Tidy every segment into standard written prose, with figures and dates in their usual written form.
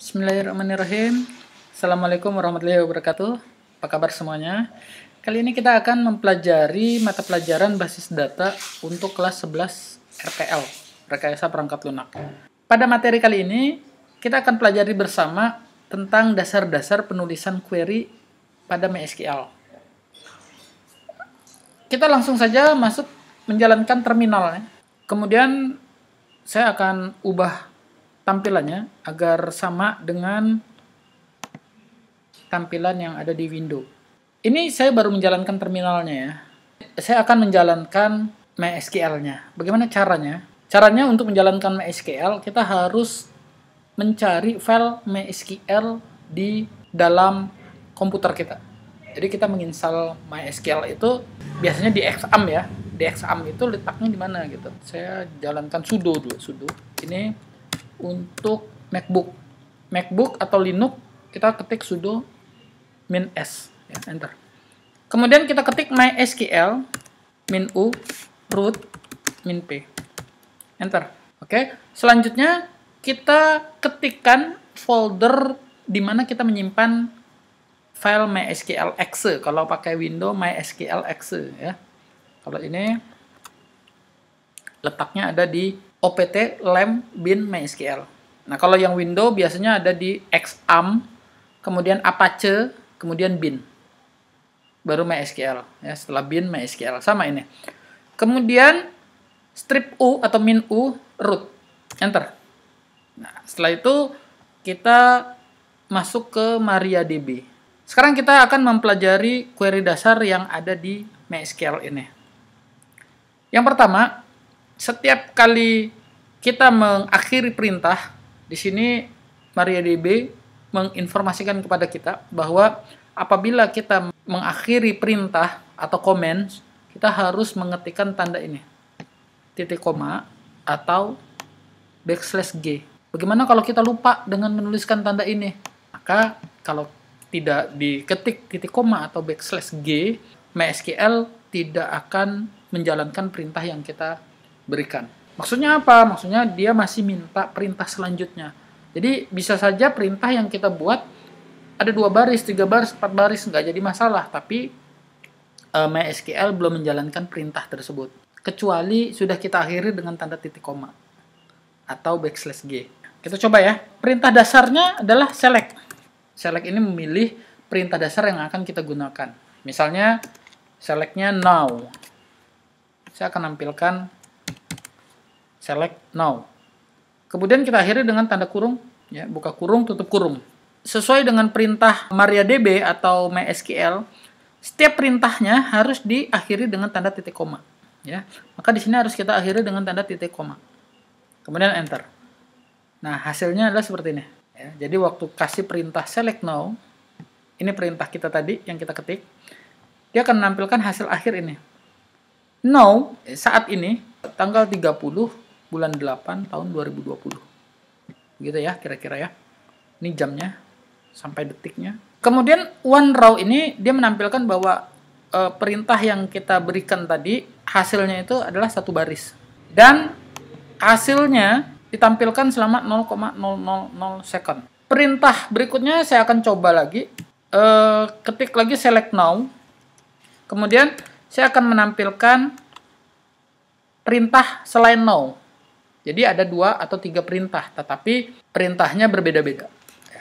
Bismillahirrahmanirrahim. Assalamualaikum warahmatullahi wabarakatuh. Apa kabar semuanya? Kali ini kita akan mempelajari mata pelajaran basis data untuk kelas 11 RPL, Rekayasa Perangkat Lunak. Pada materi kali ini, kita akan pelajari bersama tentang dasar-dasar penulisan query pada MySQL. Kita langsung saja masuk menjalankan terminalnya. Kemudian saya akan ubah tampilannya agar sama dengan tampilan yang ada di window. Ini saya baru menjalankan terminalnya ya. Saya akan menjalankan MySQL-nya. Bagaimana caranya? Caranya untuk menjalankan MySQL, kita harus mencari file MySQL di dalam komputer kita. Jadi kita menginstal MySQL itu biasanya di Xampp ya. Di Xampp itu letaknya di mana gitu. Saya jalankan sudo dulu, sudo. Ini untuk MacBook atau Linux, kita ketik sudo -s ya, enter. Kemudian kita ketik MySQL -u root -p, enter. Oke. Selanjutnya kita ketikkan folder di mana kita menyimpan file MySQL exe. Kalau pakai Windows MySQL exe ya. Kalau ini letaknya ada di opt lam bin MySQL. Nah, kalau yang Windows biasanya ada di Xampp, kemudian Apache, kemudian bin. Baru MySQL ya, setelah bin MySQL sama ini. Kemudian strip u atau -u root, enter. Nah, setelah itu kita masuk ke MariaDB. Sekarang kita akan mempelajari query dasar yang ada di MySQL ini. Yang pertama, setiap kali kita mengakhiri perintah, di sini MariaDB menginformasikan kepada kita bahwa apabila kita mengakhiri perintah atau comments, kita harus mengetikkan tanda ini, titik koma atau \g. Bagaimana kalau kita lupa dengan menuliskan tanda ini? Maka kalau tidak diketik titik koma atau \g, MySQL tidak akan menjalankan perintah yang kita berikan. Maksudnya apa? Maksudnya dia masih minta perintah selanjutnya. Jadi bisa saja perintah yang kita buat ada 2 baris, 3 baris, 4 baris, nggak jadi masalah. Tapi MySQL belum menjalankan perintah tersebut. Kecuali sudah kita akhiri dengan tanda titik koma atau \g. Kita coba ya. Perintah dasarnya adalah select. Select ini memilih perintah dasar yang akan kita gunakan. Misalnya selectnya now. Saya akan nampilkan select now. Kemudian kita akhiri dengan tanda kurung, ya, buka kurung, tutup kurung. Sesuai dengan perintah MariaDB atau MySQL, setiap perintahnya harus diakhiri dengan tanda titik koma, ya. Maka di sini harus kita akhiri dengan tanda titik koma. Kemudian enter. Nah, hasilnya adalah seperti ini, ya. Jadi waktu kasih perintah select now, ini perintah kita tadi yang kita ketik, dia akan menampilkan hasil akhir ini. Now, saat ini tanggal 30 bulan 8 tahun 2020. Gitu ya, kira-kira ya. Ini jamnya sampai detiknya. Kemudian one row ini dia menampilkan bahwa perintah yang kita berikan tadi hasilnya itu adalah 1 baris. Dan hasilnya ditampilkan selama 0,000 second. Perintah berikutnya saya akan coba lagi. Ketik lagi select now. Kemudian saya akan menampilkan perintah selain now. Jadi ada 2 atau 3 perintah, tetapi perintahnya berbeda-beda.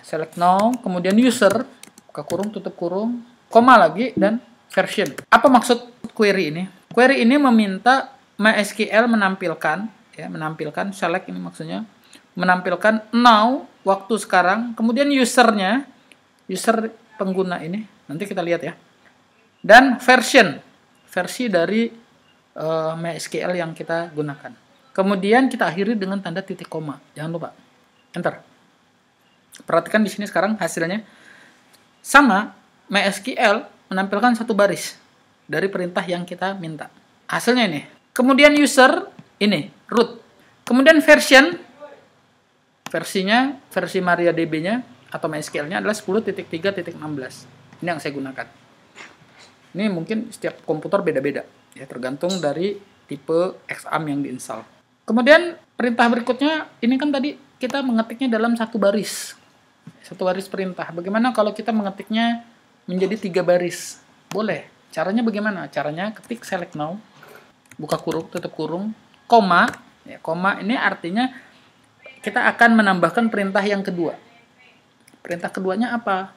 Select now, kemudian user, buka kurung, tutup kurung, koma lagi, dan version. Apa maksud query ini? Query ini meminta MySQL menampilkan, ya, menampilkan select ini maksudnya, menampilkan now, waktu sekarang, kemudian usernya, user pengguna ini, nanti kita lihat ya, dan version, versi dari MySQL yang kita gunakan. Kemudian kita akhiri dengan tanda titik koma. Jangan lupa. Enter. Perhatikan di sini sekarang hasilnya. Sama, MySQL menampilkan 1 baris dari perintah yang kita minta. Hasilnya ini. Kemudian user, ini, root. Kemudian version, versinya, versi MariaDB-nya atau MySQL-nya adalah 10.3.16. Ini yang saya gunakan. Ini mungkin setiap komputer beda-beda, ya, tergantung dari tipe Xampp yang diinstal. Kemudian perintah berikutnya, ini kan tadi kita mengetiknya dalam 1 baris. Satu baris perintah. Bagaimana kalau kita mengetiknya menjadi 3 baris? Boleh. Caranya bagaimana? Caranya ketik select now, buka kurung, tutup kurung, koma. Ya, koma ini artinya kita akan menambahkan perintah yang kedua. Perintah keduanya apa?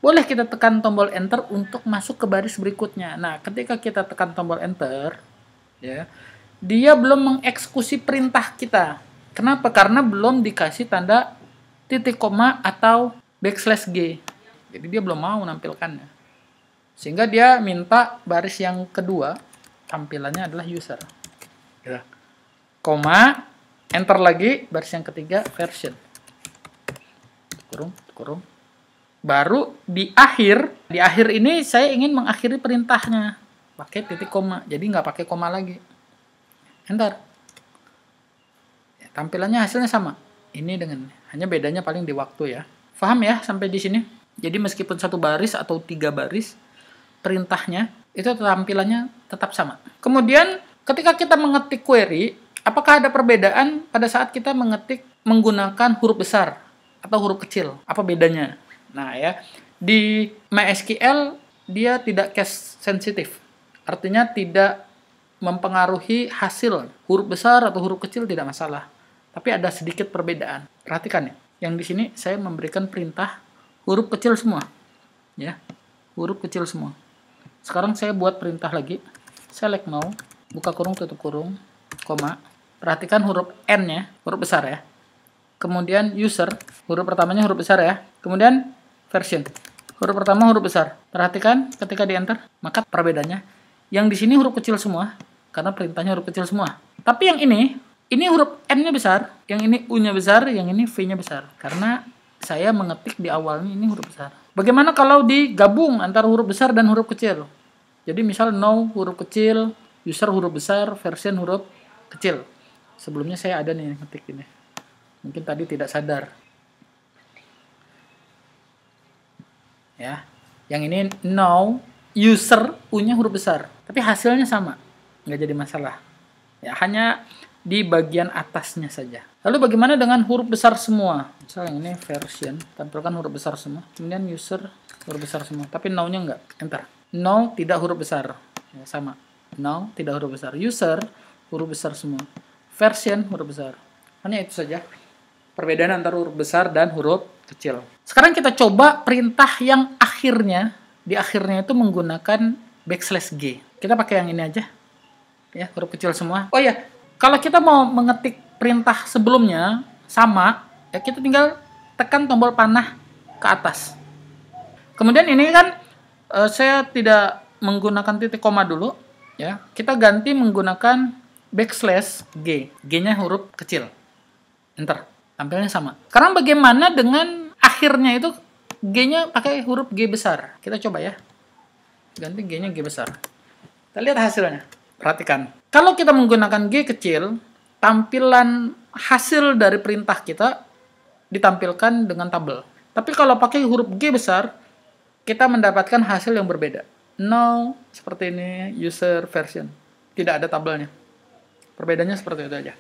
Boleh kita tekan tombol enter untuk masuk ke baris berikutnya. Nah, ketika kita tekan tombol enter, ya, dia belum mengeksekusi perintah kita. Kenapa? Karena belum dikasih tanda titik koma atau backslash G. Jadi dia belum mau menampilkannya. Sehingga dia minta baris yang kedua, tampilannya adalah user. Ya. Koma, enter lagi, baris yang ketiga, version. Kurung, kurung. Baru di akhir ini saya ingin mengakhiri perintahnya pakai titik koma, jadi nggak pakai koma lagi. Enter. Ya, tampilannya hasilnya sama. Ini dengan hanya bedanya paling di waktu ya. Paham ya sampai di sini? Jadi meskipun satu baris atau 3 baris, perintahnya itu tampilannya tetap sama. Kemudian ketika kita mengetik query, apakah ada perbedaan pada saat kita mengetik menggunakan huruf besar atau huruf kecil? Apa bedanya? Nah ya, di MySQL dia tidak case sensitif. Artinya tidak mempengaruhi hasil. Huruf besar atau huruf kecil tidak masalah. Tapi ada sedikit perbedaan. Perhatikan ya. Yang di sini saya memberikan perintah huruf kecil semua. Ya. Huruf kecil semua. Sekarang saya buat perintah lagi. Select now, buka kurung, tutup kurung, koma. Perhatikan huruf N-nya, huruf besar ya. Kemudian user, huruf pertamanya huruf besar ya. Kemudian version. Huruf pertama huruf besar. Perhatikan ketika di enter, maka perbedaannya yang di sini huruf kecil semua karena perintahnya huruf kecil semua. Tapi yang ini huruf N-nya besar, yang ini U-nya besar, yang ini V-nya besar karena saya mengetik di awalnya ini huruf besar. Bagaimana kalau digabung antara huruf besar dan huruf kecil? Jadi misal now huruf kecil, user huruf besar, version huruf kecil. Sebelumnya saya ada nih ngetik ini. Mungkin tadi tidak sadar. Ya, yang ini now user U-nya huruf besar, tapi hasilnya sama, nggak jadi masalah. Ya, hanya di bagian atasnya saja. Lalu bagaimana dengan huruf besar semua? Misal yang ini version, tampilkan huruf besar semua. Kemudian user huruf besar semua, tapi now-nya nggak. Enter. Now tidak huruf besar, ya, sama. Now tidak huruf besar. User huruf besar semua. Version huruf besar. Hanya itu saja perbedaan antara huruf besar dan huruf kecil. Sekarang kita coba perintah yang akhirnya, di akhirnya itu menggunakan backslash G. Kita pakai yang ini aja. Ya, huruf kecil semua. Oh ya, kalau kita mau mengetik perintah sebelumnya sama, ya kita tinggal tekan tombol panah ke atas. Kemudian ini kan saya tidak menggunakan titik koma dulu, ya. Kita ganti menggunakan backslash G. G-nya huruf kecil. Enter. Tampilnya sama. Sekarang bagaimana dengan akhirnya itu G-nya pakai huruf G besar? Kita coba ya. Ganti G-nya G besar. Kita lihat hasilnya. Perhatikan. Kalau kita menggunakan G kecil, tampilan hasil dari perintah kita ditampilkan dengan tabel. Tapi kalau pakai huruf G besar, kita mendapatkan hasil yang berbeda. Now, seperti ini, user, version. Tidak ada tabelnya. Perbedaannya seperti itu aja.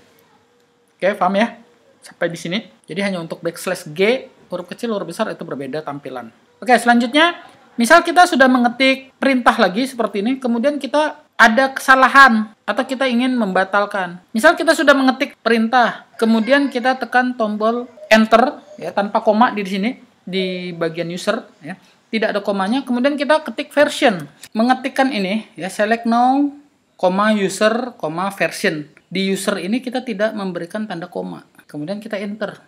Oke, paham ya? Sampai di sini. Jadi hanya untuk backslash G, huruf kecil, huruf besar itu berbeda tampilan. Oke, selanjutnya, misal kita sudah mengetik perintah lagi seperti ini, kemudian kita ada kesalahan atau kita ingin membatalkan. Misal kita sudah mengetik perintah, kemudian kita tekan tombol enter ya tanpa koma di sini di bagian user ya. Tidak ada komanya, kemudian kita ketik version. Mengetikkan ini ya select now, user, version. Di user ini kita tidak memberikan tanda koma. Kemudian kita enter.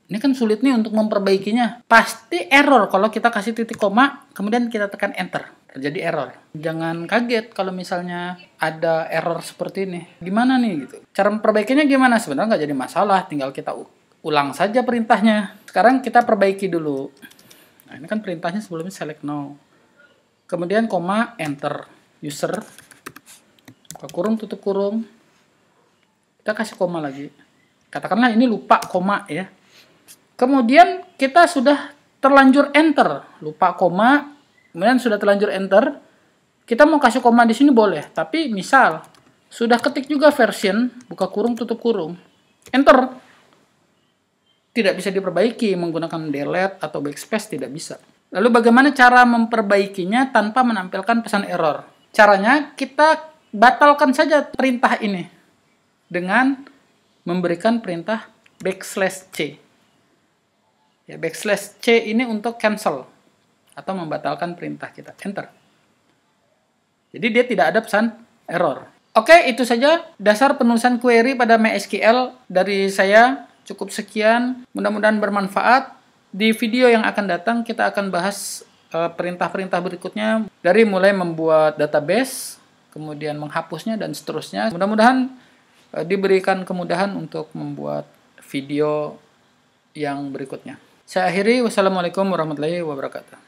Ini kan sulit nih untuk memperbaikinya. Pasti error kalau kita kasih titik koma, kemudian kita tekan enter. Terjadi error. Jangan kaget kalau misalnya ada error seperti ini. Gimana nih gitu. Cara memperbaikinya gimana? Sebenarnya nggak jadi masalah. Tinggal kita ulang saja perintahnya. Sekarang kita perbaiki dulu. Nah, ini kan perintahnya sebelumnya select now. Kemudian koma, enter. User. Buka kurung, tutup kurung. Kita kasih koma lagi. Katakanlah ini lupa koma ya. Kemudian kita sudah terlanjur enter. Lupa koma. Kemudian sudah terlanjur enter. Kita mau kasih koma di sini boleh. Tapi misal sudah ketik juga version. Buka kurung, tutup kurung. Enter. tidak bisa diperbaiki menggunakan delete atau backspace, tidak bisa. Lalu bagaimana cara memperbaikinya tanpa menampilkan pesan error? Caranya kita batalkan saja perintah ini dengan memberikan perintah \c. Ya, \c ini untuk cancel atau membatalkan perintah kita. Enter. Jadi dia tidak ada pesan error. Oke, itu saja dasar penulisan query pada MySQL dari saya. Cukup sekian, mudah-mudahan bermanfaat. Di video yang akan datang kita akan bahas perintah-perintah berikutnya, dari mulai membuat database, kemudian menghapusnya, dan seterusnya. Mudah-mudahan diberikan kemudahan untuk membuat video yang berikutnya. Saya akhiri, wassalamualaikum warahmatullahi wabarakatuh.